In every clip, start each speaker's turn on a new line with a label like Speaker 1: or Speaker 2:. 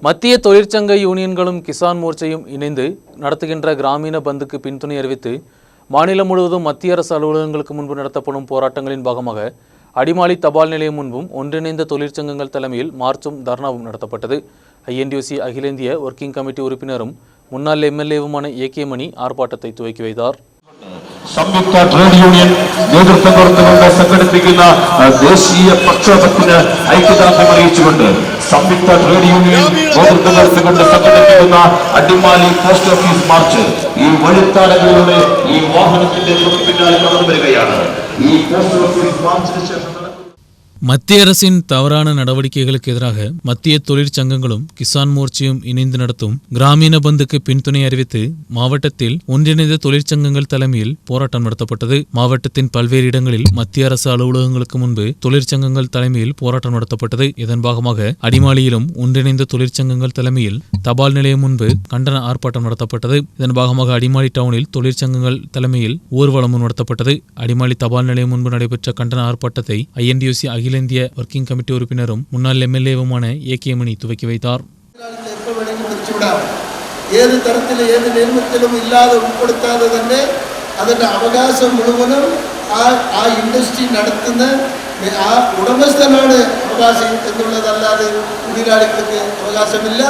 Speaker 1: மத்திய தொழிற்சங்க யூனியன்களும் கிசான் மோர்ச்சையும் இணைந்து நடத்துகின்ற கிராமீண பந்துக்கு பின்துணை அறிவித்து மாநிலம் முழுவதும் மத்திய அரசு அலுவலகங்களுக்கு முன்பு நடத்தப்படும் போராட்டங்களின் பாகமாக அடிமாலி தபால் நிலையம் முன்பும் ஒன்றிணைந்த தொழிற்சங்கங்கள் தலைமையில் மார்ச்சும் தர்ணாவும் நடத்தப்பட்டது. ஐஎன்டியூசி அகில இந்திய ஒர்க்கிங் கமிட்டி உறுப்பினரும் முன்னாள் எம்எல்ஏவுமான ஏகே மணி ஆர்ப்பாட்டத்தை துவக்கி வைத்தார்.
Speaker 2: സംയുക്ത ട്രേഡ് യൂണിയൻ നേതൃത്വം കൊടുത്തുകൊണ്ട് സംഘടിപ്പിക്കുന്ന ദേശീയ പ്രക്ഷോഭത്തിന് ഐക്യദാർഢ്യം അറിയിച്ചുകൊണ്ട് സംയുക്ത ട്രേഡ് യൂണിയൻ നേതൃത്വം കൊടുത്തുകൊണ്ട് സംഘടിപ്പിക്കുന്ന അടിമാലി പോസ്റ്റ് ഓഫീസ് മാർച്ച് ഈ വഴിത്താരകളിലൂടെ ഈ വാഹനത്തിന്റെ പിന്നാലെ കടന്നു വരികയാണ്. ഈ പോസ്റ്റ് ഓഫീസ് മാർച്ചിന് ശേഷം
Speaker 1: மத்திய அரசின் தவறான நடவடிக்கைகளுக்கு எதிராக மத்திய தொழிற்சங்கங்களும் கிசான் மோர்ச்சையும் இணைந்து நடத்தும் கிராமீண பந்துக்கு பின்துணை அறிவித்து மாவட்டத்தில் ஒன்றிணைந்த தொழிற்சங்கங்கள் தலைமையில் போராட்டம் நடத்தப்பட்டது. மாவட்டத்தின் பல்வேறு இடங்களில் மத்திய அரசு அலுவலகங்களுக்கு முன்பு தொழிற்சங்கங்கள் தலைமையில் போராட்டம் நடத்தப்பட்டது. இதன் பாகமாக அடிமாலியிலும் ஒன்றிணைந்த தொழிற்சங்கங்கள் தலைமையில் தபால் நிலையம் முன்பு கண்டன ஆர்ப்பாட்டம் நடத்தப்பட்டது. இதன் பாகமாக அடிமாலி டவுனில் தொழிற்சங்கங்கள் தலைமையில் ஊர்வலமும் நடத்தப்பட்டது. அடிமாலி தபால் நிலையம் முன்பு நடைபெற்ற கண்டன ஆர்ப்பாட்டத்தை ஐஎன்டியூசி அகில இந்திய ஒர்க்கிங் கமிட்டி உறுப்பினரும் முன்னாள் எம்எல்ஏவுமான ஏகே மணி துவக்கி வைத்தார்.
Speaker 3: ഏത് തരത്തിലും ഏത് നിയമത്തിലും ഇല്ലാതെ ഉൾപ്പെടുത്താതെ തന്നെ അതിൻ്റെ അവകാശം മുഴുവനും ആ ഇൻഡസ്ട്രി നടത്തുന്ന ആ ഉടമസ്ഥനാണ് അവകാശം എന്നുള്ളതല്ലാതെ തൊഴിലാളികൾക്ക് അവകാശമില്ല.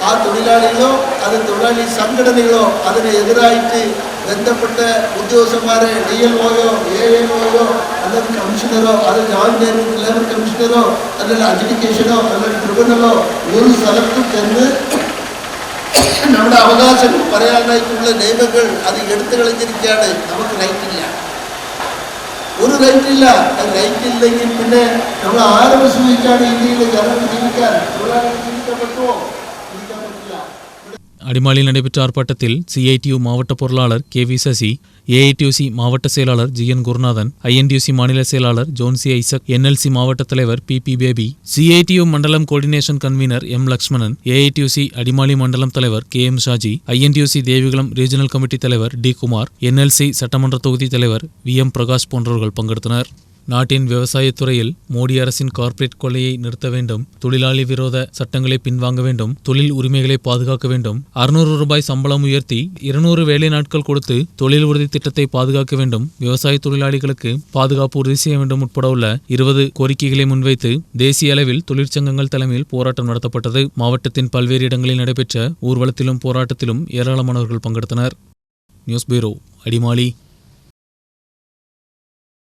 Speaker 3: ആ തൊഴിലാളികളോ അത് തൊഴിലാളി സംഘടനകളോ അതിന് എതിരായിട്ട് ബന്ധപ്പെട്ട ഉദ്യോഗസ്ഥന്മാരെ DLOയോ ALOയോ അല്ലെങ്കിൽ കമ്മീഷണറോ അത് ജോയിന്റ് ലേബർ കമ്മീഷണറോ അല്ലെങ്കിൽ അഡ്ജുഡിക്കേഷനോ അല്ലെങ്കിൽ ട്രിബ്യൂണലോ ഒരു സ്ഥലത്തും ചെന്ന് നമ്മുടെ അവകാശം പറയാനായിട്ടുള്ള നിയമങ്ങൾ അത് എടുത്തു കളഞ്ഞിരിക്കുകയാണ്. നമുക്ക് റൈറ്റില്ല, ഒരു റൈറ്റില്ല. റൈറ്റ് ഇല്ലെങ്കിൽ പിന്നെ നമ്മൾ ആരെ വിശ്വസിച്ചാണ് ഇന്ത്യയിൽ ജനങ്ങൾ ജീവിക്കാൻ, തൊഴിലാളികൾ ജീവിക്കാൻ പറ്റുമോ? ജീവിക്കാൻ പറ്റില്ല.
Speaker 1: அடிமாலியில் நடைபெற்ற ஆர்ப்பாட்டத்தில் CITU மாவட்ட பொருளாளர் KV சசி, AITUC மாவட்ட செயலாளர் GN குருநாதன், INTUC மாநில செயலாளர் ஜோன்சி ஐசக், NLC மாவட்ட தலைவர் PP பேபி, CITU மண்டலம் coordination convener M Lakshmanan, AITUC Adimali மண்டலம் தலைவர் KM Shaji, INTUC Devikulam regional committee தலைவர் D குமார், NLC சட்டமன்ற தொகுதி தலைவர் VM பிரகாஷ் போன்றவர்கள் பங்கெடுத்தனர். நாட்டின் விவசாயத்துறையில் மோடி அரசின் கார்ப்பரேட் கொள்ளையை நிறுத்த வேண்டும், தொழிலாளி விரோத சட்டங்களை பின்வாங்க வேண்டும், தொழில் உரிமைகளை பாதுகாக்க வேண்டும், 600 ரூபாய் சம்பளம் உயர்த்தி 200 வேலை நாட்கள் கொடுத்து தொழில் உறுதி திட்டத்தை பாதுகாக்க வேண்டும், விவசாய தொழிலாளிகளுக்கு பாதுகாப்பு உறுதி செய்ய வேண்டும் உட்பட உள்ள 20 கோரிக்கைகளை முன்வைத்து தேசிய அளவில் தொழிற்சங்கங்கள் தலைமையில் போராட்டம் நடத்தப்பட்டது. மாவட்டத்தின் பல்வேறு இடங்களில் நடைபெற்ற ஊர்வலத்திலும் போராட்டத்திலும் ஏராளமானவர்கள் பங்கெடுத்தனர். News bureau, Adimali.